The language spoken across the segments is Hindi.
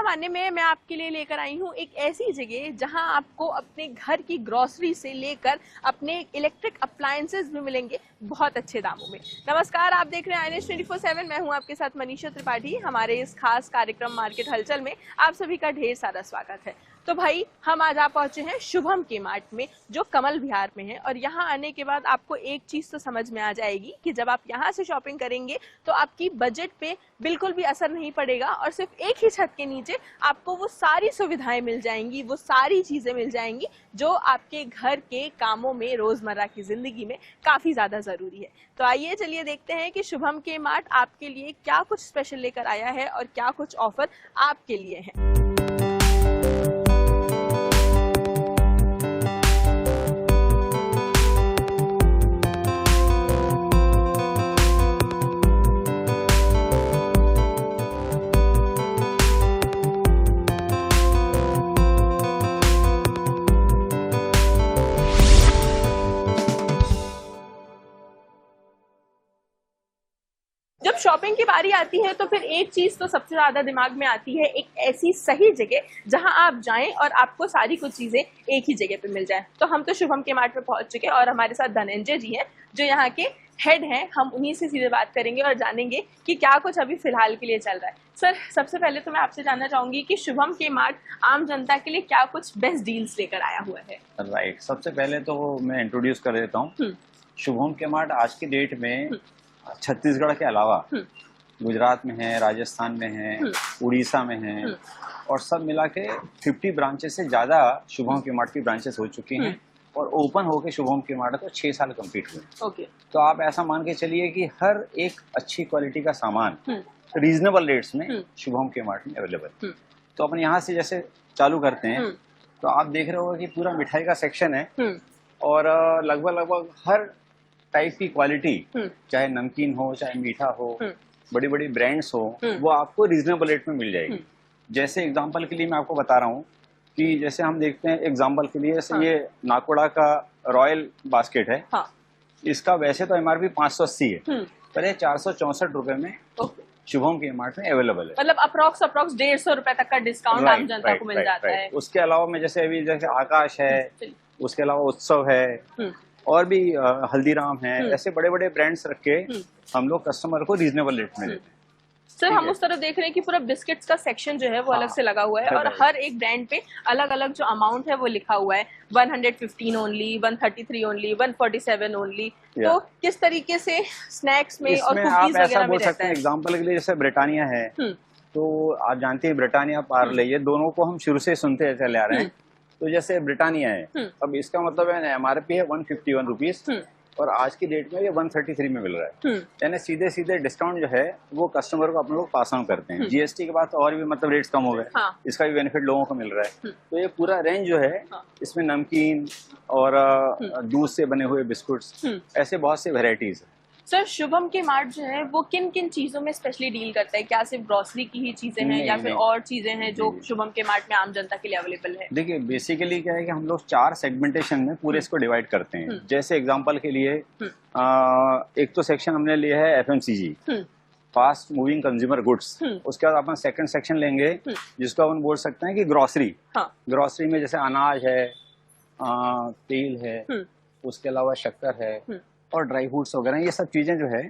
खाने में मैं आपके लिए लेकर आई हूँ एक ऐसी जगह जहाँ आपको अपने घर की ग्रोसरी से लेकर अपने इलेक्ट्रिक अप्लायंसेस भी मिलेंगे बहुत अच्छे दामों में। नमस्कार, आप देख रहे हैं INS 24/7। मैं हूँ आपके साथ मनीषा त्रिपाठी। हमारे इस खास कार्यक्रम मार्केट हलचल में आप सभी का ढेर सारा स्वागत है। तो भाई, हम आज आप पहुंचे हैं शुभम के मार्ट में, जो कमल विहार में है। और यहाँ आने के बाद आपको एक चीज तो समझ में आ जाएगी कि जब आप यहाँ से शॉपिंग करेंगे तो आपकी बजट पे बिल्कुल भी असर नहीं पड़ेगा और सिर्फ एक ही छत के नीचे आपको वो सारी सुविधाएं मिल जाएंगी, वो सारी चीजें मिल जाएंगी जो आपके घर के कामों में, रोजमर्रा की जिंदगी में काफी ज्यादा जरूरी है। तो आइए चलिए देखते हैं कि शुभम के मार्ट आपके लिए क्या कुछ स्पेशल लेकर आया है और क्या कुछ ऑफर आपके लिए है। जब शॉपिंग की बारी आती है तो फिर एक चीज तो सबसे ज्यादा दिमाग में आती है, एक ऐसी सही जगह जहां आप जाएं और आपको सारी कुछ चीजें एक ही जगह पे मिल जाएं। तो हम तो शुभम के मार्ट में पहुंच चुके और हमारे साथ धनंजय जी हैं जो यहाँ के हेड हैं। हम उन्हीं से सीधे बात करेंगे और जानेंगे कि क्या कुछ अभी फिलहाल के लिए चल रहा है। सर, सबसे पहले तो मैं आपसे जानना चाहूंगी कि शुभम के मार्ट आम जनता के लिए क्या कुछ बेस्ट डील्स लेकर आया हुआ है। राइट, सबसे पहले तो मैं इंट्रोड्यूस कर देता हूँ। शुभम के मार्ट आज की डेट में छत्तीसगढ़ के अलावा गुजरात में है, राजस्थान में है, उड़ीसा में है और सब मिला के 50 ब्रांचेस से ज्यादा शुभम के मार्ट की ब्रांचेस हो चुकी हैं और ओपन होके शुभम के मार्ट तो 6 साल कंप्लीट हुए। तो आप ऐसा मान के चलिए कि हर एक अच्छी क्वालिटी का सामान रीजनेबल रेट्स में शुभम के मार्ट में अवेलेबल। तो अपन यहाँ से जैसे चालू करते हैं तो आप देख रहे हो कि पूरा मिठाई का सेक्शन है और लगभग हर टाइप की क्वालिटी, चाहे नमकीन हो चाहे मीठा हो, बड़ी बड़ी ब्रांड्स हो, वो आपको रीजनेबल रेट में मिल जाएगी। जैसे एग्जांपल के लिए मैं आपको बता रहा हूँ कि जैसे हम देखते हैं एग्जांपल के लिए, जैसे ये नाकोड़ा का रॉयल बास्केट है। इसका वैसे तो MRP 580 है पर ये 464 रुपए में शुभम के मार्ट में अवेलेबल है। मतलब अप्रोक्स 150 रुपए तक का डिस्काउंट आम जनता को मिल जाता है। उसके अलावा में जैसे अभी जैसे आकाश है, उसके अलावा उत्सव है और भी हल्दीराम है, ऐसे बड़े बड़े ब्रांड्स रख के हम लोग कस्टमर को रीजनेबल रेट में देते हैं। सर, हम उस तरह देख रहे हैं कि पूरा बिस्किट्स का सेक्शन जो है वो अलग से लगा हुआ है और हर एक ब्रांड पे अलग अलग जो अमाउंट है वो लिखा हुआ है। 115 ओनली, 133 ओनली, 147 ओनली। तो किस तरीके से स्नैक्स में और कुकीज वगैरह में रहता है? एग्जांपल के लिए जैसे ब्रिटानिया है, तो आप जानते हैं ब्रिटानिया, पार्ले, ये दोनों को हम शुरू से सुनते चले आ रहे हैं। तो जैसे ब्रिटानिया है, अब इसका मतलब है MRP है 151 रुपीज और आज की डेट में ये 133 में मिल रहा है। यानी सीधे सीधे डिस्काउंट जो है वो कस्टमर को अपने लोग पास ऑन करते हैं। GST के बाद तो और भी मतलब रेट्स कम हो गए, इसका भी बेनिफिट लोगों को मिल रहा है। तो ये पूरा रेंज जो है इसमें नमकीन और दूध से बने हुए बिस्कुट्स, ऐसे बहुत से वेराइटीज है। सर, शुभम के मार्ट जो है वो किन किन चीजों में स्पेशली डील करता है? क्या सिर्फ ग्रोसरी की ही चीजें हैं या फिर और चीजें हैं जो शुभम के मार्ट में आम जनता के लिए अवेलेबल है? देखिए, बेसिकली क्या है कि हम लोग 4 सेगमेंटेशन में पूरे इसको डिवाइड करते हैं। जैसे एग्जांपल के लिए एक तो सेक्शन हमने लिया है FMCG, fast moving consumer goods. उसके बाद अपन सेकंड सेक्शन लेंगे जिसको अपन बोल सकते हैं कि ग्रोसरी। ग्रोसरी में जैसे अनाज है, तेल है, उसके अलावा शक्कर है और ड्राई फ्रूट्स वगैरह, ये सब चीजें जो है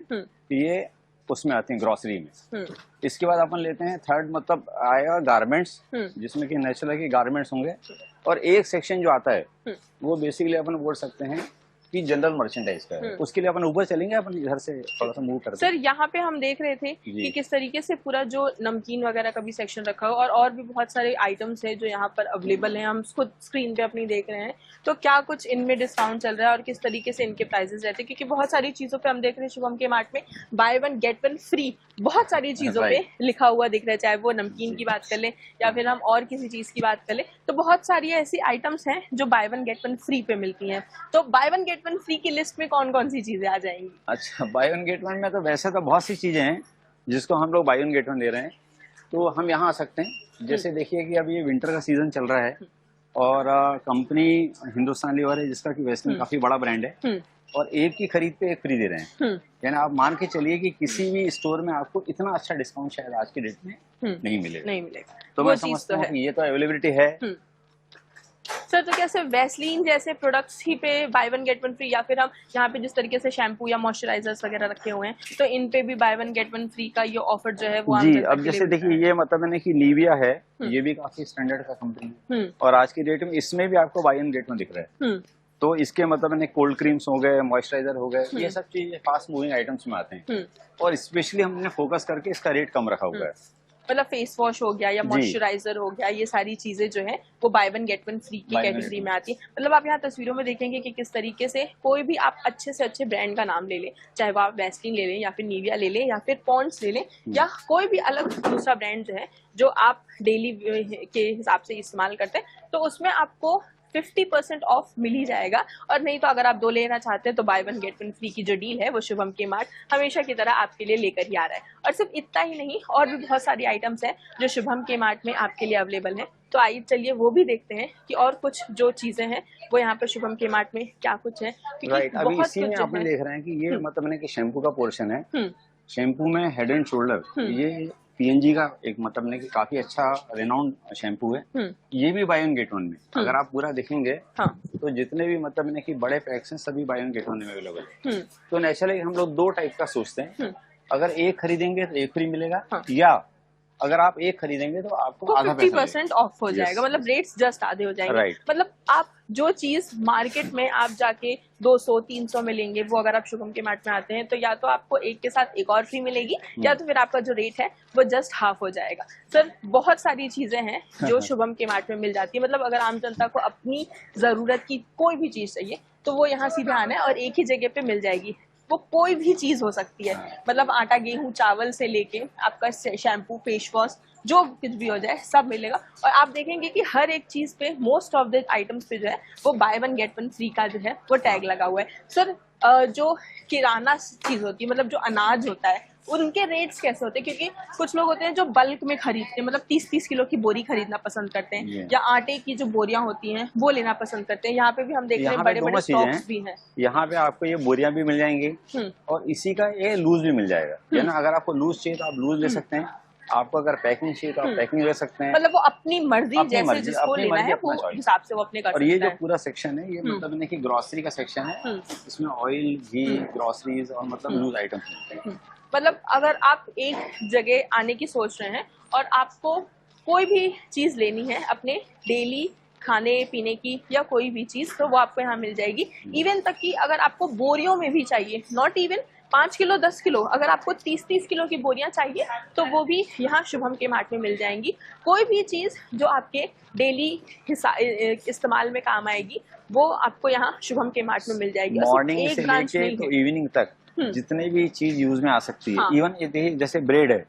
ये उसमें आती हैं ग्रोसरी में। इसके बाद अपन लेते हैं थर्ड, मतलब आएगा गारमेंट्स, जिसमें कि नेचुरल की गारमेंट्स होंगे। और एक सेक्शन जो आता है वो बेसिकली अपन बोल सकते हैं कि जनरल मर्चेंडाइज का है। उसके लिए अपन ऊपर चलेंगे, अपन इधर से थोड़ा सा मूव करते हैं। सर, यहाँ पे हम देख रहे थे कि किस तरीके से पूरा जो नमकीन वगैरह का भी सेक्शन रखा हो और भी बहुत सारे आइटम्स है जो यहाँ पर अवेलेबल हैं। हम खुद स्क्रीन पे अपनी देख रहे हैं। तो क्या कुछ इनमें डिस्काउंट चल रहा है और किस तरीके से इनके प्राइसेस रहते हैं? क्योंकि बहुत सारी चीजों पे हम देख रहे हैं शुभम के मार्ट में बाय 1 गेट 1 फ्री बहुत सारी चीजों पे लिखा हुआ दिख रहा है। चाहे वो नमकीन की बात कर ले या फिर हम और किसी चीज की बात कर ले, तो बहुत सारी ऐसी आइटम्स हैं जो बाय 1 गेट 1 फ्री पे मिलती हैं। तो बाय 1 गेट 1 फ्री की लिस्ट में कौन कौन सी चीजें आ जाएंगी? अच्छा, बाय 1 गेट 1 में तो वैसे तो बहुत सी चीजें हैं जिसको हम लोग बाय 1 गेट 1 दे रहे हैं। तो हम यहाँ आ सकते हैं। जैसे देखिए कि अभी ये विंटर का सीजन चल रहा है और कंपनी हिंदुस्तान लीवर है, जिसका कि वैसे में काफी बड़ा ब्रांड है, और एक की खरीद पे एक फ्री दे रहे हैं। यानी आप मान के चलिए कि किसी भी स्टोर में आपको इतना अच्छा डिस्काउंट शायद आज की डेट में नहीं मिलेगा। तो मैं समझता हूँ कि ये तो अवेलेबिलिटी है। सर, तो क्या सिर्फ वैसलीन जैसे प्रोडक्ट्स ही पे by one get one free, या फिर हम यहाँ पे जिस तरीके से शैम्पू या मॉइस्चराइजर्स वगैरह रखे हुए हैं, तो इन पे भी by one get one free का ये ऑफर जो है वो आम जी, जनता अब के लिए जैसे मिलता देखिए, ये मतलब है कि नीविया है, ये भी काफी स्टैंडर्ड का कंपनी है, और आज की डेट में इसमें भी आपको बाय वन गेट वन दिख रहा है। तो इसके मतलब कोल्ड क्रीम्स हो गए, मॉइस्चराइजर हो गए, ये सब चीजें फास्ट मूविंग आइटम्स में आते हैं, और स्पेशली हमने फोकस करके इसका रेट कम रखा हुआ है। मतलब फेस वॉश हो गया या मॉइस्चराइजर हो गया, ये सारी चीजें जो है वो by one get one free की कैटेगरी में आती है। मतलब आप यहाँ तस्वीरों में देखेंगे कि किस तरीके से कोई भी आप अच्छे से अच्छे ब्रांड का नाम ले लें, चाहे वो आप वैसलीन ले लें या फिर निविया ले लें या फिर पॉन्ड्स ले लें या कोई भी अलग दूसरा ब्रांड जो है जो आप डेली के हिसाब से इस्तेमाल करते हैं, तो उसमें आपको 50% ऑफ मिल ही जाएगा। और नहीं तो अगर आप 2 लेना चाहते हैं तो by one get one free की जो डील है वो शुभम के मार्ट हमेशा की तरह आपके लिए लेकर ही आ रहा है। और सिर्फ इतना ही नहीं, और भी बहुत सारी आइटम्स हैं जो शुभम के मार्ट में आपके लिए अवेलेबल है। तो आइए चलिए वो भी देखते हैं कि और कुछ जो चीजें हैं वो यहाँ पे शुभम के मार्ट में क्या कुछ है। राइट, अभी इसी में आप देख रहे हैं कि ये मतलब शैम्पू का पोर्शन है। शैम्पू में हेड एंड शोल्डर, ये पीएनजी का एक मतलब कि काफी अच्छा रेनाउंड शैम्पू है। ये भी बाय वन गेट वन में, अगर आप पूरा देखेंगे तो जितने भी मतलब कि बड़े पैक्स हैं सभी बाय वन गेट वन में अवेलेबल है। तो नेचुरली हम लोग 2 टाइप का सोचते हैं, अगर एक खरीदेंगे तो एक फ्री मिलेगा, या अगर आप एक खरीदेंगे तो आपको 50% ऑफ हो जाएगा। मतलब रेट्स जस्ट आधे हो जाएंगे। मतलब आप जो चीज मार्केट में आप जाके 200-300 में लेंगे, वो अगर आप शुभम के मार्ट में आते हैं तो या तो आपको एक के साथ एक और फ्री मिलेगी, या तो फिर आपका जो रेट है वो जस्ट हाफ हो जाएगा। सर, बहुत सारी चीजें हैं जो शुभम के मार्ट में मिल जाती है। मतलब अगर आम जनता को अपनी जरूरत की कोई भी चीज चाहिए तो वो यहाँ सीधे आना है और एक ही जगह पे मिल जाएगी। वो कोई भी चीज हो सकती है, मतलब आटा, गेहूं, चावल से लेके आपका शैम्पू, फेस वॉश, जो कुछ भी हो जाए सब मिलेगा। और आप देखेंगे कि हर एक चीज पे, मोस्ट ऑफ द आइटम्स पे जो है वो by one get one free का जो है वो टैग लगा हुआ है। सर, जो किराना चीज होती है, मतलब जो अनाज होता है, उनके रेट्स कैसे होते हैं? क्योंकि कुछ लोग होते हैं जो बल्क में खरीदते हैं, मतलब 30-30 किलो की बोरी खरीदना पसंद करते हैं, या आटे की जो बोरियां होती हैं वो लेना पसंद करते हैं। यहाँ पे भी हम देख रहे हैं बड़े बड़े स्टॉक्स भी हैं। यहाँ पे आपको ये बोरियां भी मिल जाएंगी और इसी का ये लूज भी मिल जाएगा। ना अगर आपको लूज चाहिए तो आप लूज ले सकते हैं, आपको अगर पैकिंग चाहिए तो आप पैकिंग ले सकते हैं। मतलब वो अपनी मर्जी जैसे जिसको लेना है वो हिसाब से वो अपने कर सकता है। और ये जो पूरा सेक्शन है ये मतलब कि ग्रोसरी का सेक्शन है, इसमें ऑयल, घी, ग्रोसरीज और मतलब लूज आइटम्स मिलते हैं। मतलब अगर आप एक जगह आने की सोच रहे हैं और आपको कोई भी चीज लेनी है अपने डेली खाने पीने की या कोई भी चीज, तो वो आपको यहाँ मिल जाएगी। इवन तक कि अगर आपको बोरियों में भी चाहिए, नॉट इवन 5 किलो 10 किलो, अगर आपको 30-30 किलो की बोरियां चाहिए तो वो भी यहाँ शुभम के मार्ट में मिल जाएंगी। कोई भी चीज जो आपके डेली इस्तेमाल में काम आएगी वो आपको यहाँ शुभम के मार्ट में मिल जाएगी। मॉर्निंग से लेके तो इवनिंग तक जितने भी चीज यूज में आ सकती है। इवन ये जैसे ब्रेड है,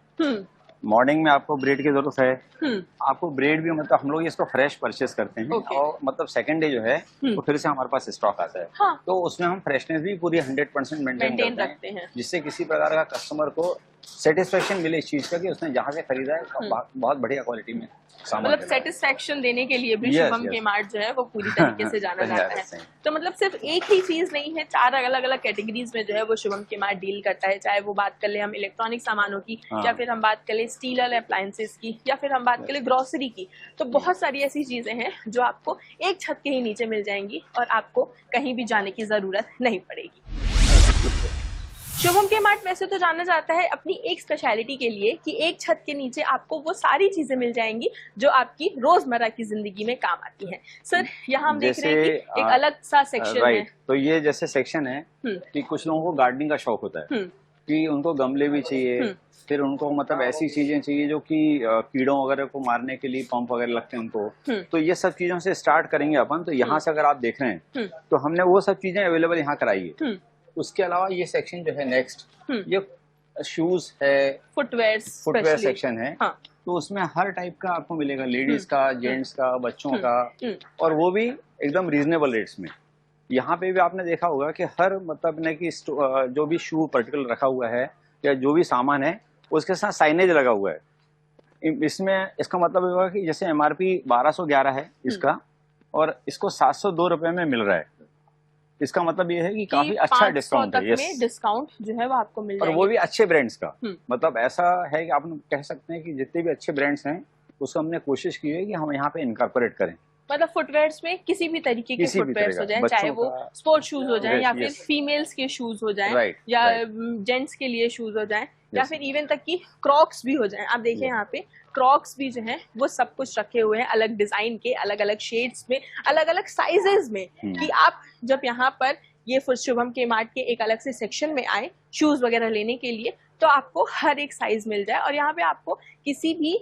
मॉर्निंग में आपको ब्रेड की जरूरत है, आपको ब्रेड भी मतलब हम लोग इसको फ्रेश परचेज करते हैं, और मतलब सेकंड डे जो है तो फिर से हमारे पास स्टॉक आता है। तो उसमें हम फ्रेशनेस भी पूरी 100% मेंटेन करते हैं, जिससे किसी प्रकार का कस्टमर को सेटिस्फेक्शन मिले इस चीज का कि उसने जहाँ से खरीदा है बहुत बढ़िया क्वालिटी में सामान। मतलब सेटिस्फेक्शन देने के लिए भी शुभम के मार्ट जो है वो पूरी तरीके से जाना जाता है। तो मतलब सिर्फ एक ही चीज नहीं है, 4 अलग अलग कैटेगरीज में जो है वो शुभम के मार्ट डील करता है। चाहे वो बात कर ले हम इलेक्ट्रॉनिक सामानों की, या फिर हम बात कर ले स्टील वाले अप्लायंसेस की, या फिर हम बात कर ले ग्रोसरी की, तो बहुत सारी ऐसी चीजें हैं जो आपको एक छत के ही नीचे मिल जाएंगी और आपको कहीं भी जाने की जरूरत नहीं पड़ेगी। शुभम के मार्ट वैसे तो जाना जाता है अपनी एक स्पेशलिटी के लिए कि एक छत के नीचे आपको वो सारी चीजें मिल जाएंगी जो आपकी रोजमर्रा की जिंदगी में काम आती हैं। सर, यहाँ हम देख रहे हैं कि एक अलग सा सेक्शन है। तो ये जैसे सेक्शन है कि कुछ लोगों को गार्डनिंग का शौक होता है कि उनको गमले भी चाहिए, फिर उनको मतलब ऐसी चीजें चाहिए जो कि कीड़ों वगैरह को मारने के लिए पंप वगैरह लगते हैं उनको। तो ये सब चीजों से स्टार्ट करेंगे अपन। तो यहाँ से अगर आप देख रहे हैं तो हमने वो सब चीजें अवेलेबल यहाँ कराई है। उसके अलावा ये सेक्शन जो है नेक्स्ट, ये शूज है, फुटवेयर सेक्शन है। तो उसमें हर टाइप का आपको मिलेगा, लेडीज का, जेंट्स का, बच्चों का, और वो भी एकदम रीजनेबल रेट्स में। यहाँ पे भी आपने देखा होगा कि हर मतलब ने कि जो भी शू पर्टिकुलर रखा हुआ है या जो भी सामान है उसके साथ साइनेज लगा हुआ है। इसमें इसका मतलब होगा कि जैसे MRP 1211 है इसका, और इसको 702 रुपए में मिल रहा है। इसका मतलब ये है कि काफी अच्छा 500 डिस्काउंट है। तक में डिस्काउंट जो है वो आपको मिल और जाएगा, वो भी अच्छे ब्रांड्स का। मतलब ऐसा है कि आप कह सकते हैं कि जितने भी अच्छे ब्रांड्स हैं उसको हमने कोशिश की है कि हम यहाँ पे इनकॉर्पोरेट करें। मतलब फुटवेयर्स में किसी भी तरीके के फुटवेयर्स हो जाए, चाहे वो स्पोर्ट शूज हो जाए या फिर फीमेल्स के शूज हो जाए या जेंट्स के लिए शूज हो जाए या फिर इवन तक की क्रॉक्स भी हो जाए। आप देखिए यहाँ पे क्रॉक्स भी जो है वो सब कुछ रखे हुए हैं, अलग डिजाइन के, अलग अलग शेड्स में, अलग अलग साइजेस में, कि आप जब यहाँ पर ये शुभम के मार्ट के एक अलग से सेक्शन में आए शूज वगैरह लेने के लिए तो आपको हर एक साइज मिल जाए और यहाँ पे आपको किसी भी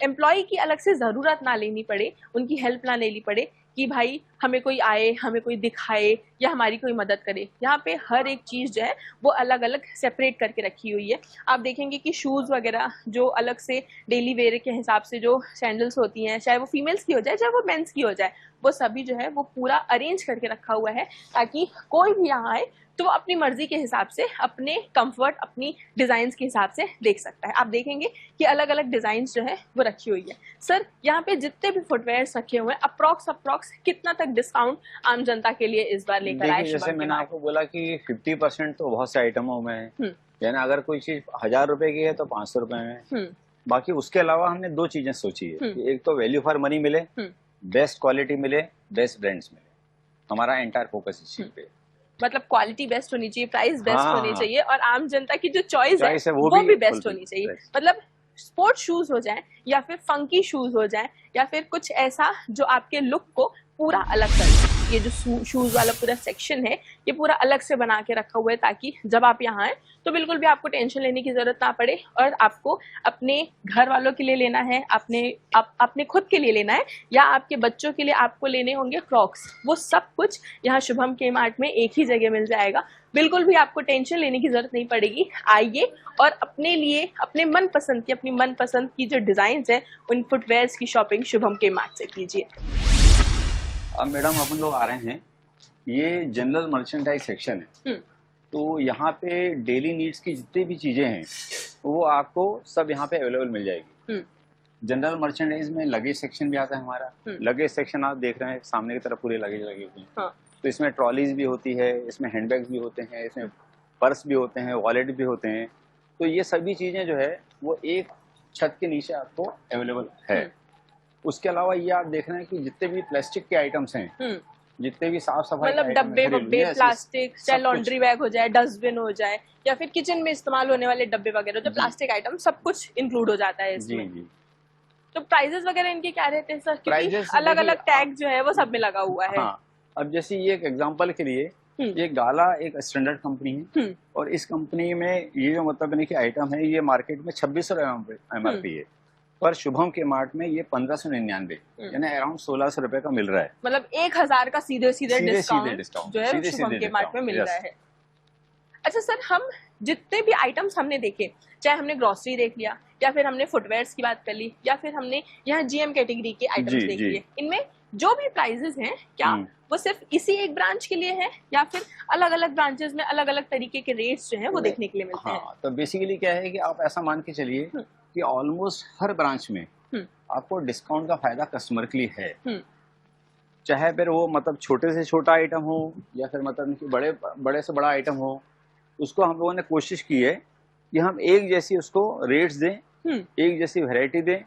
एम्प्लॉय की अलग से ज़रूरत ना लेनी पड़े, उनकी हेल्प ना लेनी पड़े कि भाई हमें कोई आए, हमें कोई दिखाए या हमारी कोई मदद करे। यहाँ पे हर एक चीज़ जो है वो अलग अलग सेपरेट करके रखी हुई है। आप देखेंगे कि शूज़ वगैरह जो अलग से डेली वेयर के हिसाब से जो सैंडल्स होती हैं, चाहे वो फीमेल्स की हो जाए चाहे वो मेंस की हो जाए, वो सभी जो है वो पूरा अरेंज करके रखा हुआ है ताकि कोई भी यहाँ आए तो वो अपनी मर्जी के हिसाब से, अपने कंफर्ट, अपनी डिजाइन के हिसाब से देख सकता है। आप देखेंगे कि अलग अलग डिजाइन जो है वो रखी हुई है। सर यहाँ पे जितने भी फुटवेयर्स रखे हुए हैं अप्रॉक्स कितना तक डिस्काउंट आम जनता के लिए इस बार लेकर आए? जैसे मैंने आपको बोला कि 50% तो बहुत से आइटमों में है, यानी अगर कोई चीज 1000 रुपए की है तो 500 रुपए में। बाकी उसके अलावा हमने दो चीजें सोची है कि एक तो वैल्यू फॉर मनी मिले, बेस्ट क्वालिटी मिले, बेस्ट ब्रांड्स मिले। हमारा एंटायर फोकस इस चीज पे, मतलब क्वालिटी बेस्ट होनी चाहिए, प्राइस बेस्ट होनी चाहिए और आम जनता की जो चॉइस है वो भी बेस्ट होनी चाहिए। मतलब स्पोर्ट शूज हो जाए या फिर फंकी शूज हो जाए या फिर कुछ ऐसा जो आपके लुक को पूरा अलग कर। ये जो शूज वाला पूरा सेक्शन है ये पूरा अलग से बना के रखा हुआ है ताकि जब आप यहाँ आए तो बिल्कुल भी आपको टेंशन लेने की जरूरत ना पड़े और आपको अपने घर वालों के लिए लेना है, अपने खुद के लिए लेना है या आपके बच्चों के लिए आपको लेने होंगे क्रॉक्स, वो सब कुछ यहाँ शुभम के मार्ट में एक ही जगह मिल जाएगा। बिल्कुल भी आपको टेंशन लेने की जरूरत नहीं पड़ेगी। आइए और अपने लिए अपने अपनी मनपसंद की जो डिजाइन है उन फुटवेयर्स की शॉपिंग शुभम के मार्ट से कीजिए। अब मैडम अपन लोग आ रहे हैं, ये जनरल मर्चेंडाइज सेक्शन है, तो यहाँ पे डेली नीड्स की जितनी भी चीजें हैं वो आपको सब यहाँ पे अवेलेबल मिल जाएगी। जनरल मर्चेंडाइज में लगेज सेक्शन भी आता है हमारा। लगेज सेक्शन आप देख रहे हैं सामने की तरफ पूरे लगेज लगे हुए हैं। हाँ। तो इसमें ट्रॉलीज भी होती है, इसमें हैंडबैग्स भी होते हैं, इसमें पर्स भी होते हैं, वॉलेट भी होते हैं। तो ये सभी चीजें जो है वो एक छत के नीचे आपको अवेलेबल है। उसके अलावा ये आप देख रहे हैं कि जितने भी प्लास्टिक के आइटम्स हैं, जितने भी साफ सफाई, मतलब डब्बे वब्बे, प्लास्टिक, चाहे लॉन्ड्री बैग हो जाए, डस्टबिन हो जाए या फिर किचन में इस्तेमाल होने वाले डब्बे वगैरह, जो प्लास्टिक आइटम सब कुछ इंक्लूड हो जाता है इसमें। जी। तो प्राइजेस वगैरह इनके क्या रहते हैं सर? क्योंकि अलग अलग टैग जो है वो सब में लगा हुआ है। हाँ, अब जैसे ये एक एग्जांपल के लिए, ये गाला एक स्टैंडर्ड कंपनी है और इस कंपनी में ये जो मतलब नहीं कि आइटम है ये मार्केट में 2600 MRP है, पर शुभम के मार्ट में ये 1599 यानी अराउंड 1600 रुपए का मिल रहा है। मतलब 1000 का सीधे डिस्काउंट जो है शुभम के मार्ट में मिल रहा है। अच्छा सर, हम जितने भी आइटम्स हमने देखे, चाहे हमने ग्रोसरी देख लिया या फिर हमने फुटवेयर्स की बात कर ली या फिर हमने यहाँ GM कैटेगरी के आइटम्स देख लिए, इनमें जो भी प्राइजेस हैं क्या वो सिर्फ इसी एक ब्रांच के लिए है या फिर अलग अलग ब्रांचेस में अलग अलग तरीके के रेट्स जो हैं वो देखने के लिए मिलते हैं? तो बेसिकली क्या है कि आप ऐसा मान के चलिए कि ऑलमोस्ट हर ब्रांच में आपको डिस्काउंट का फायदा कस्टमर के लिए है। चाहे फिर वो मतलब छोटे से छोटा आइटम हो या फिर मतलब कि बड़े से बड़ा आइटम हो, उसको हम लोगों ने कोशिश की है कि हम एक जैसी उसको रेट्स दें, एक जैसी वैरायटी दें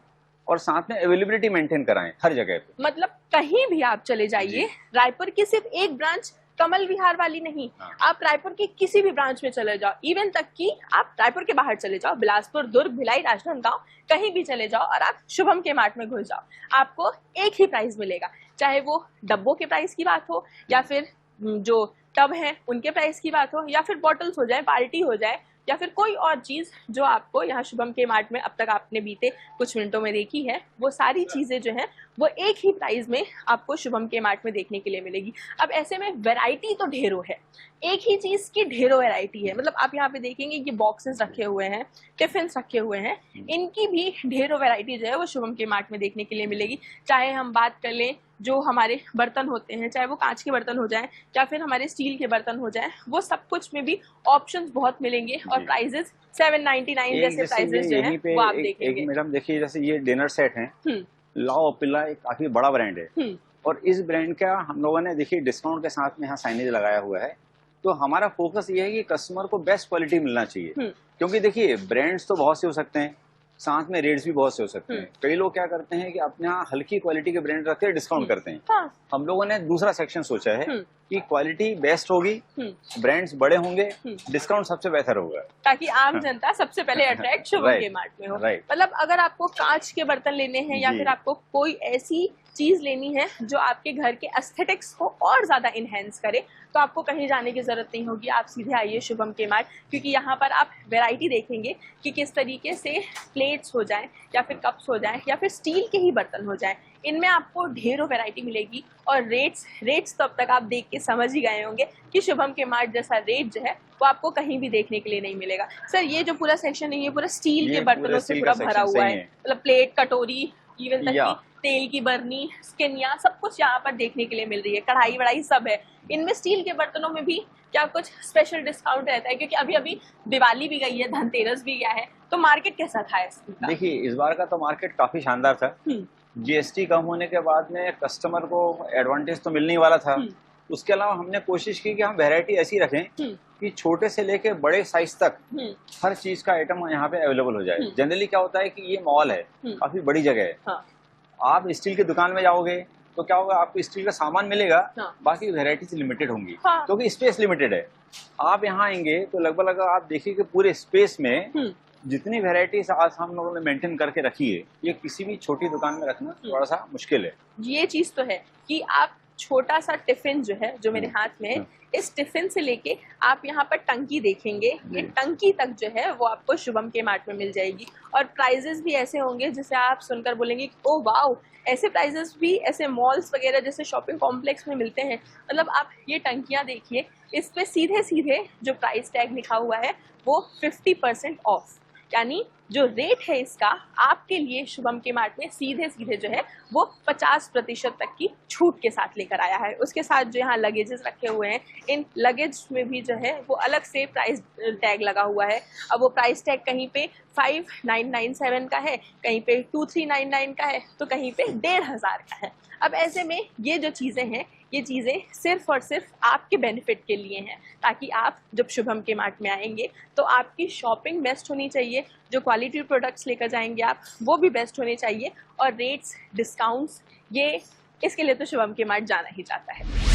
और साथ में अवेलेबिलिटी मेंटेन कराएं हर जगह पे। मतलब कहीं भी आप चले जाइए, रायपुर की सिर्फ एक ब्रांच कमल विहार वाली नहीं, आप रायपुर के किसी भी ब्रांच में चले जाओ, इवन तक कि आप रायपुर के बाहर चले जाओ, बिलासपुर, दुर्ग, भिलाई, राजनांदगांव, कहीं भी चले जाओ और आप शुभम के मार्ट में घुस जाओ, आपको एक ही प्राइस मिलेगा। चाहे वो डब्बों के प्राइस की बात हो या फिर जो टब है उनके प्राइस की बात हो या फिर बॉटल्स हो जाए, बाल्टी हो जाए या फिर कोई और चीज जो आपको यहाँ शुभम के मार्ट में अब तक आपने बीते कुछ मिनटों में देखी है, वो सारी चीजें जो हैं वो एक ही प्राइस में आपको शुभम के मार्ट में देखने के लिए मिलेगी। अब ऐसे में वैरायटी तो ढेरों है, एक ही चीज की ढेरों वैरायटी है। मतलब आप यहाँ पे देखेंगे कि बॉक्सेस रखे हुए हैं, टिफिन रखे हुए हैं, इनकी भी ढेरों वैरायटी जो है वो शुभम के मार्ट में देखने के लिए मिलेगी। चाहे हम बात कर लें जो हमारे बर्तन होते हैं, चाहे वो कांच के बर्तन हो जाए या फिर हमारे स्टील के बर्तन हो जाए, वो सब कुछ में भी ऑप्शंस बहुत मिलेंगे और प्राइजेस 799 जैसे प्राइजेस जो हैं वो आप देखेंगे। मैडम देखिए, जैसे ये डिनर सेट है, लाओ पिल्ला एक काफी बड़ा ब्रांड है, और इस ब्रांड का हम लोगों ने देखिए डिस्काउंट के साथ में यहाँ साइनेज लगाया हुआ है। तो हमारा फोकस ये है कि कस्टमर को बेस्ट क्वालिटी मिलना चाहिए, क्योंकि देखिए ब्रांड्स तो बहुत से हो सकते हैं, साथ में रेट्स भी बहुत से हो सकते हैं। कई लोग क्या करते हैं कि अपने यहाँ हल्की क्वालिटी के ब्रांड रख के डिस्काउंट करते हैं। हाँ। हम लोगों ने दूसरा सेक्शन सोचा है कि क्वालिटी बेस्ट होगी, ब्रांड्स बड़े होंगे, डिस्काउंट सबसे बेहतर होगा, ताकि आम जनता सबसे पहले अट्रैक्ट शुभम के मार्ट में हो। मतलब अगर आपको कांच के बर्तन लेने हैं या फिर आपको कोई ऐसी चीज लेनी है जो आपके घर के एस्थेटिक्स को और ज्यादा इनहेंस करे, तो आपको कहीं जाने की जरूरत नहीं होगी। आप सीधे आइए शुभम के मार्ट, क्योंकि यहाँ पर आप वैरायटी देखेंगे कि किस तरीके से प्लेट्स हो जाएं या फिर कप्स हो जाएं या फिर स्टील के ही बर्तन हो जाएं, इनमें आपको ढेरों वैरायटी मिलेगी। और रेट्स तो अब तक आप देख के समझ ही गए होंगे कि शुभम के मार्ट जैसा रेट जो है वो आपको कहीं भी देखने के लिए नहीं मिलेगा। सर ये जो पूरा सेक्शन है ये पूरा स्टील के बर्तनों से पूरा भरा हुआ है, मतलब प्लेट, कटोरी, इवन तक की तेल की बर्नी, स्किनिया, सब कुछ यहाँ पर देखने के लिए मिल रही है। कढ़ाई वढ़ाई सब है। इनमें स्टील के बर्तनों में भी क्या कुछ स्पेशल डिस्काउंट रहता है, क्योंकि अभी अभी दिवाली भी गई है, धनतेरस भी गया है, तो मार्केट कैसा था इसका? देखिए इस बार का तो मार्केट काफी शानदार था। जीएसटी कम होने के बाद में कस्टमर को एडवांटेज तो मिलने वाला था। उसके अलावा हमने कोशिश की कि हम वैरायटी ऐसी रखें कि छोटे से लेके बड़े साइज तक हर चीज का आइटम यहाँ पे अवेलेबल हो जाए। जनरली क्या होता है कि ये मॉल है, काफी बड़ी जगह है। हाँ। आप स्टील की दुकान में जाओगे तो क्या होगा, आपको स्टील का सामान मिलेगा, हाँ। बाकी वेराइटीज लिमिटेड होंगी, हाँ। क्योंकि स्पेस लिमिटेड है। आप यहाँ आएंगे तो लगभग आप देखिए कि पूरे स्पेस में जितनी वेराइटीज आज हम लोगों ने मेंटेन करके रखी है, ये किसी भी छोटी दुकान में रखना थोड़ा सा मुश्किल है। ये चीज तो है कि आप छोटा सा टिफिन जो है, जो मेरे हाथ में है, इस टिफिन से लेके आप यहाँ पर टंकी देखेंगे, ये टंकी तक जो है वो आपको शुभम के मार्ट में मिल जाएगी। और प्राइजेस भी ऐसे होंगे जिसे आप सुनकर बोलेंगे ओ वाओ, ऐसे प्राइजेस भी ऐसे मॉल्स वगैरह जैसे शॉपिंग कॉम्प्लेक्स में मिलते हैं। मतलब आप ये टंकियाँ देखिए, इस पे सीधे सीधे जो प्राइस टैग लिखा हुआ है वो 50% ऑफ, यानी जो रेट है इसका आपके लिए शुभम के मार्ट में सीधे सीधे जो है वो 50% तक की छूट के साथ लेकर आया है। उसके साथ जो यहाँ लगेजेस रखे हुए हैं, इन लगेज में भी जो है वो अलग से प्राइस टैग लगा हुआ है। अब वो प्राइस टैग कहीं पे 5997 का है, कहीं पे 2399 का है, तो कहीं पे 1500 का है। अब ऐसे में ये जो चीज़ें हैं, ये चीज़ें सिर्फ और सिर्फ आपके बेनिफिट के लिए हैं, ताकि आप जब शुभम के मार्ट में आएंगे तो आपकी शॉपिंग बेस्ट होनी चाहिए, जो क्वालिटी प्रोडक्ट्स लेकर जाएंगे आप वो भी बेस्ट होने चाहिए, और रेट्स, डिस्काउंट्स, ये इसके लिए तो शुभम के मार्ट जाना ही जाता है।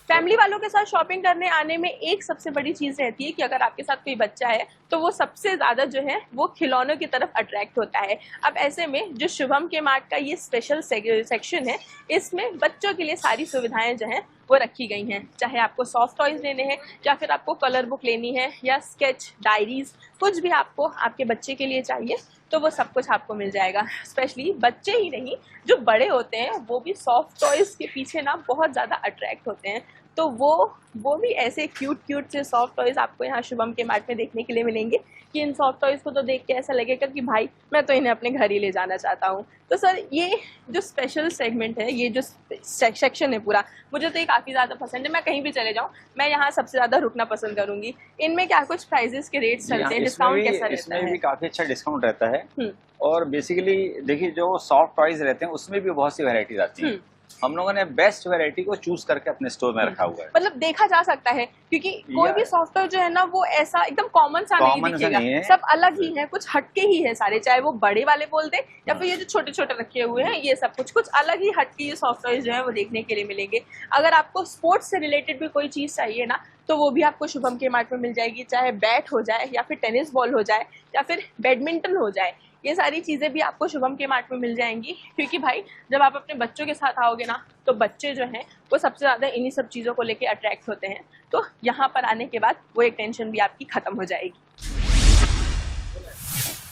फैमिली वालों के साथ शॉपिंग करने आने में एक सबसे बड़ी चीज रहती है कि अगर आपके साथ कोई बच्चा है तो वो सबसे ज्यादा जो है वो खिलौनों की तरफ अट्रैक्ट होता है। अब ऐसे में जो शुभम के मार्ट का ये स्पेशल सेक्शन है, इसमें बच्चों के लिए सारी सुविधाएं जो हैं वो रखी गई हैं। चाहे आपको सॉफ्ट टॉयज लेने हैं या फिर आपको कलर बुक लेनी है या स्केच, डायरीज, कुछ भी आपको आपके बच्चे के लिए चाहिए तो वो सब कुछ आपको मिल जाएगा। स्पेशली बच्चे ही नहीं, जो बड़े होते हैं वो भी सॉफ्ट टॉयज के पीछे ना बहुत ज़्यादा अट्रैक्ट होते हैं, तो वो भी ऐसे क्यूट से सॉफ्ट टॉयज आपको यहाँ शुभम के मार्ट में देखने के लिए मिलेंगे कि इन सॉफ्ट टॉयज को तो देख के ऐसा लगेगा कि भाई मैं तो इन्हें अपने घर ही ले जाना चाहता हूँ। तो सर ये जो स्पेशल सेगमेंट है, ये जो सेक्शन है पूरा, मुझे तो ये काफ़ी ज़्यादा पसंद है। मैं कहीं भी चले जाऊँ मैं यहाँ सबसे ज़्यादा रुकना पसंद करूँगी। इनमें क्या कुछ प्राइजेस के रेट्स चलते हैं, डिस्काउंट कैसा रहता है? इसमें भी काफ़ी अच्छा डिस्काउंट रहता है। और बेसिकली देखिए जो सॉफ्ट टॉयज रहते हैं उसमें भी बहुत सी वेराइटीज आती है। हम लोगों ने बेस्ट वैरायटी को चूज करके अपने स्टोर में रखा हुआ है। मतलब देखा जा सकता है क्योंकि कोई भी सॉफ्टवेयर जो है ना वो ऐसा एकदम कॉमन सा नहीं दिखेगा, सब अलग ही है, कुछ हटके ही है सारे, चाहे वो बड़े वाले बोल दे या फिर ये जो छोटे छोटे रखे हुए हैं, ये सब कुछ अलग ही हटके ये सॉफ्टवेयर जो है वो देखने के लिए मिलेंगे। अगर आपको स्पोर्ट्स से रिलेटेड भी कोई चीज चाहिए ना तो वो भी आपको शुभम के मार्ट में मिल जाएगी, चाहे बैट हो जाए या फिर टेनिस बॉल हो जाए या फिर बैडमिंटन हो जाए, ये सारी चीज़ें भी आपको शुभम के मार्ट में मिल जाएंगी। क्योंकि भाई जब आप अपने बच्चों के साथ आओगे ना तो बच्चे जो हैं वो सबसे ज़्यादा इन्हीं सब चीज़ों को लेके अट्रैक्ट होते हैं, तो यहाँ पर आने के बाद वो एक टेंशन भी आपकी ख़त्म हो जाएगी।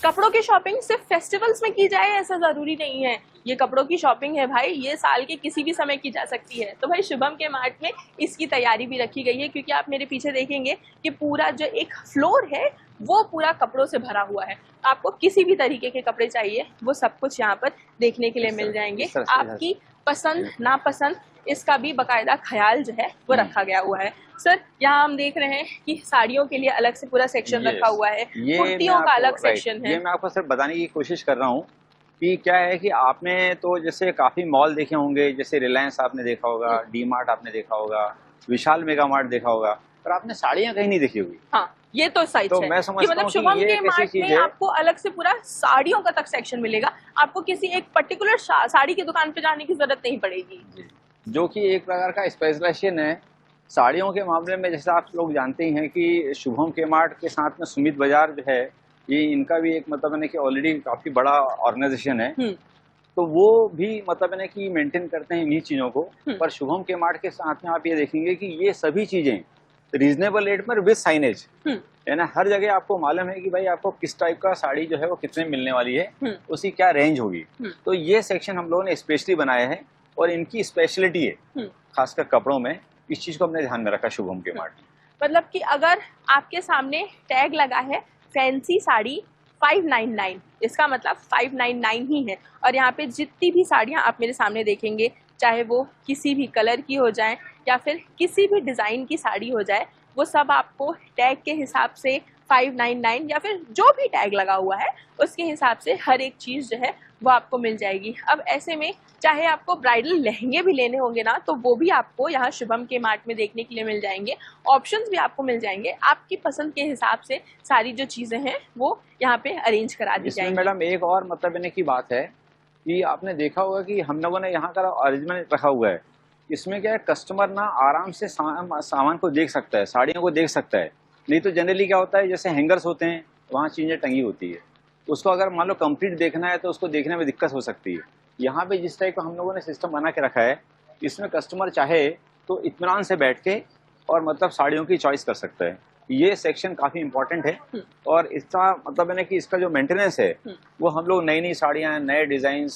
कपड़ों की शॉपिंग सिर्फ फेस्टिवल्स में की जाए ऐसा ज़रूरी नहीं है। ये कपड़ों की शॉपिंग है भाई, ये साल के किसी भी समय की जा सकती है। तो भाई शुभम के मार्ट में इसकी तैयारी भी रखी गई है, क्योंकि आप मेरे पीछे देखेंगे कि पूरा जो एक फ्लोर है वो पूरा कपड़ों से भरा हुआ है। आपको किसी भी तरीके के कपड़े चाहिए वो सब कुछ यहाँ पर देखने के लिए मिल जाएंगे। आपकी पसंद नापसंद इसका भी बाकायदा ख्याल जो है वो रखा गया हुआ है। सर यहाँ हम देख रहे हैं कि साड़ियों के लिए अलग से पूरा सेक्शन रखा हुआ है, कुर्तियों का अलग सेक्शन है। ये मैं आपको सिर्फ बताने की कोशिश कर रहा हूँ कि क्या है कि आपने तो जैसे काफी मॉल देखे होंगे, जैसे रिलायंस आपने देखा होगा, डी मार्ट आपने देखा होगा, विशाल मेगा मार्ट देखा होगा, पर आपने साड़ियां कहीं नहीं देखी होगी। हाँ, ये तो सच तो है मैं कि समझता मतलब हूँ कि शुभम ये के एक ऐसी मार्ट चीज में है, आपको अलग से पूरा साड़ियों का तक सेक्शन मिलेगा। आपको किसी एक पर्टिकुलर साड़ी की दुकान पे जाने की जरूरत नहीं पड़ेगी। जो कि एक प्रकार का स्पेशलाइजेशन है साड़ियों के मामले में। जैसे आप लोग जानते ही हैं कि शुभम के मार्ट के साथ में सुमित बाजार जो है, ये इनका भी एक मतलब है कि ऑलरेडी काफी बड़ा ऑर्गेनाइजेशन है, तो वो भी मतलब है कि मेंटेन करते हैं इन्हीं चीजों को। पर शुभम के मार्ट के साथ में आप ये देखेंगे कि ये सभी चीजें रीजनेबल रेट पर विद साइनेज, है ना, हर जगह आपको मालूम है कि भाई आपको किस टाइप का साड़ी जो है वो कितने मिलने वाली है, उसकी क्या रेंज होगी। तो ये सेक्शन हम लोगों ने स्पेशली बनाया है और इनकी स्पेशलिटी है खासकर कपड़ों में। इस चीज को हमने ध्यान में रखा शुभम के मार्ट। मतलब कि अगर आपके सामने टैग लगा है फैंसी साड़ी 599, इसका मतलब 599 ही है। और यहाँ पे जितनी भी साड़ियाँ आप मेरे सामने देखेंगे, चाहे वो किसी भी कलर की हो जाए या फिर किसी भी डिज़ाइन की साड़ी हो जाए, वो सब आपको टैग के हिसाब से 599 या फिर जो भी टैग लगा हुआ है उसके हिसाब से हर एक चीज़ जो है वो आपको मिल जाएगी। अब ऐसे में चाहे आपको ब्राइडल लहंगे भी लेने होंगे ना, तो वो भी आपको यहाँ शुभम के मार्ट में देखने के लिए मिल जाएंगे। ऑप्शंस भी आपको मिल जाएंगे, आपकी पसंद के हिसाब से सारी जो चीज़ें हैं वो यहाँ पे अरेंज करा दी इसमें जाएंगी। मैडम एक और मतलब इन्हें की बात है कि आपने देखा होगा कि हम लोगों ने यहाँ का अरेंजमेंट रखा हुआ है। इसमें क्या है, कस्टमर ना आराम से सामान को देख सकता है, साड़ियों को देख सकता है। नहीं तो जनरली क्या होता है, जैसे हैंगर्स होते हैं वहाँ चीजें टंगी होती है, उसको अगर मान लो कंप्लीट देखना है तो उसको देखने में दिक्कत हो सकती है। यहाँ पे जिस टाइप का हम लोगों ने सिस्टम बना के रखा है, इसमें कस्टमर चाहे तो इत्मीनान से बैठ के और मतलब साड़ियों की चॉइस कर सकता है। ये सेक्शन काफी इंपॉर्टेंट है और इसका मतलब है ना कि इसका जो मेंटेनेंस है वो हम लोग नई नई साड़ियाँ, नए डिजाइन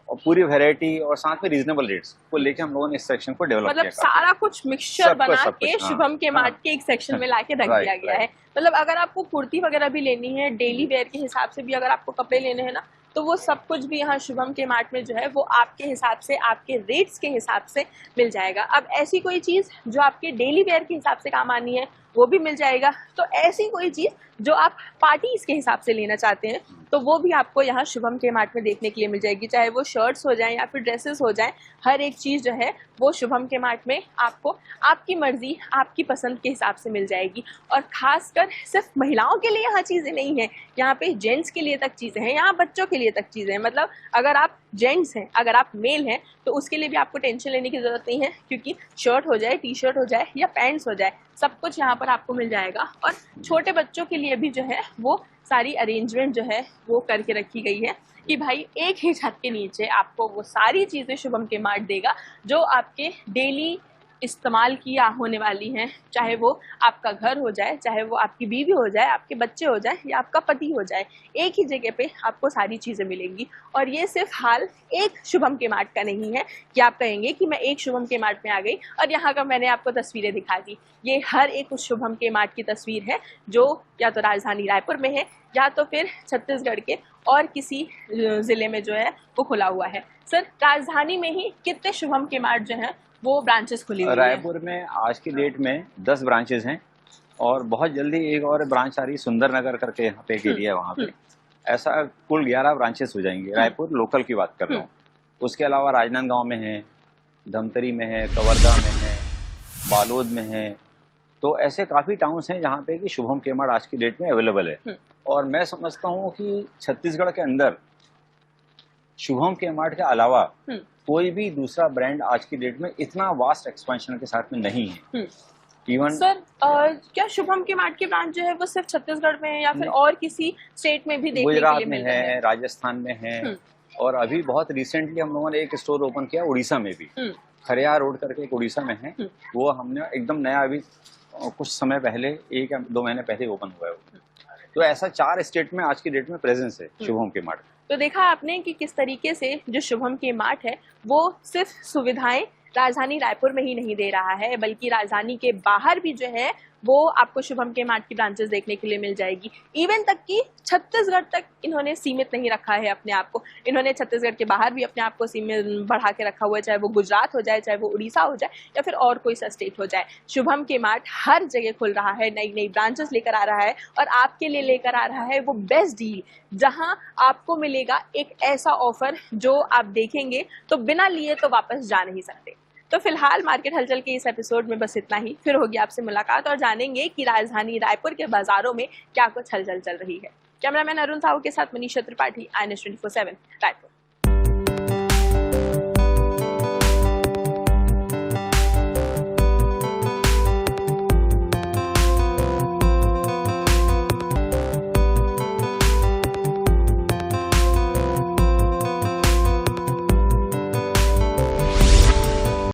और पूरी वैरायटी और साथ में रीजनेबल रेट्स को लेके हम लोगों ने इस सेक्शन को डेवलप मतलब किया। सारा कुछ मिक्सचर बना के हाँ, शुभम के मार्ट के एक सेक्शन में लाके रख दिया गया है। मतलब अगर आपको कुर्ती वगैरह भी लेनी है, डेली वेयर के हिसाब से भी अगर आपको कपड़े लेने हैं ना, तो वो सब कुछ भी यहाँ शुभम के मार्ट में जो है वो आपके हिसाब से, आपके रेट्स के हिसाब से मिल जाएगा। अब ऐसी कोई चीज़ जो आपके डेली वेयर के हिसाब से काम आनी है वो भी मिल जाएगा। तो ऐसी कोई चीज़ जो आप पार्टीज के हिसाब से लेना चाहते हैं तो वो भी आपको यहाँ शुभम के मार्ट में देखने के लिए मिल जाएगी। चाहे वो शर्ट्स हो जाएं या फिर ड्रेसेस हो जाएं, हर एक चीज़ जो है वो शुभम के मार्ट में आपको आपकी मर्जी, आपकी पसंद के हिसाब से मिल जाएगी। और खासकर सिर्फ महिलाओं के लिए यहाँ चीज़ें नहीं हैं, यहाँ पे जेंट्स के लिए तक चीज़ें हैं, यहाँ बच्चों के लिए तक चीज़ें हैं। मतलब अगर आप जेंट्स हैं, अगर आप मेल हैं, तो उसके लिए भी आपको टेंशन लेने की ज़रूरत नहीं है, क्योंकि शर्ट हो जाए, टी शर्ट हो जाए या पैंट्स हो जाए, सब कुछ यहाँ पर आपको मिल जाएगा। और छोटे बच्चों के लिए भी जो है वो सारी अरेंजमेंट जो है वो करके रखी गई है कि भाई एक ही छत के नीचे आपको वो सारी चीज़ें शुभम के मार्ट देगा जो आपके डेली इस्तेमाल किया होने वाली हैं। चाहे वो आपका घर हो जाए, चाहे वो आपकी बीवी हो जाए, आपके बच्चे हो जाए या आपका पति हो जाए, एक ही जगह पे आपको सारी चीज़ें मिलेंगी। और ये सिर्फ हाल एक शुभम के मार्ट का नहीं है कि आप कहेंगे कि मैं एक शुभम के मार्ट में आ गई और यहाँ का मैंने आपको तस्वीरें दिखा दी। ये हर एक उस शुभम के मार्ट की तस्वीर है जो या तो राजधानी रायपुर में है या तो फिर छत्तीसगढ़ के और किसी ज़िले में जो है वो खुला हुआ है। सर, राजधानी में ही कितने शुभम के मार्ट जो हैं वो ब्रांचेस खुली हुई है? रायपुर में आज की डेट में 10 ब्रांचेस हैं और बहुत जल्दी एक और ब्रांच आ रही है सुंदर नगर करके, यहाँ पे एक एरिया है वहाँ पे। ऐसा कुल 11 ब्रांचेस हो जाएंगे। रायपुर लोकल की बात कर रहा हूँ। उसके अलावा राजनांदगांव में है, धमतरी में है, कवर्धा में है, बालोद में है। तो ऐसे काफ़ी टाउन्स हैं जहाँ पे कि शुभम के मार्ट आज की डेट में अवेलेबल है। और मैं समझता हूँ कि छत्तीसगढ़ के अंदर शुभम के मार्ट के अलावा कोई भी दूसरा ब्रांड आज की डेट में इतना वास्ट एक्सपेंशन के साथ में नहीं है। इवन सर, क्या शुभम के मार्ट के ब्रांच जो है वो सिर्फ छत्तीसगढ़ में है या फिर और किसी स्टेट में भी देखने के लिए गुजरात में मिल रहा है, राजस्थान में है और अभी बहुत रिसेंटली हम लोगों ने एक स्टोर ओपन किया उड़ीसा में भी। खरिया रोड करके एक उड़ीसा में है, वो हमने एकदम नया अभी कुछ समय पहले, 1 या 2 महीने पहले ओपन हुआ है। तो ऐसा 4 स्टेट में आज की डेट में प्रेजेंस है शुभम के मार्ट। तो देखा आपने कि किस तरीके से जो शुभम के मार्ट है वो सिर्फ सुविधाएं राजधानी रायपुर में ही नहीं दे रहा है, बल्कि राजधानी के बाहर भी जो है वो आपको शुभम के मार्ट की ब्रांचेस देखने के लिए मिल जाएगी। इवन तक कि छत्तीसगढ़ तक इन्होंने सीमित नहीं रखा है अपने आप को, इन्होंने छत्तीसगढ़ के बाहर भी अपने आप को सीमित बढ़ा के रखा हुआ है, चाहे वो गुजरात हो जाए, चाहे वो उड़ीसा हो जाए, या फिर और कोई सा स्टेट हो जाए। शुभम के मार्ट हर जगह खुल रहा है, नई नई ब्रांचेस लेकर आ रहा है और आपके लिए लेकर आ रहा है वो बेस्ट डील, जहां आपको मिलेगा एक ऐसा ऑफर जो आप देखेंगे तो बिना लिए तो वापस जा नहीं सकते। तो फिलहाल मार्केट हलचल के इस एपिसोड में बस इतना ही। फिर होगी आपसे मुलाकात और जानेंगे कि राजधानी रायपुर के बाजारों में क्या कुछ हलचल चल रही है। कैमरामैन अरुण साहू के साथ मनीषा त्रिपाठी, INS 24/7 रायपुर।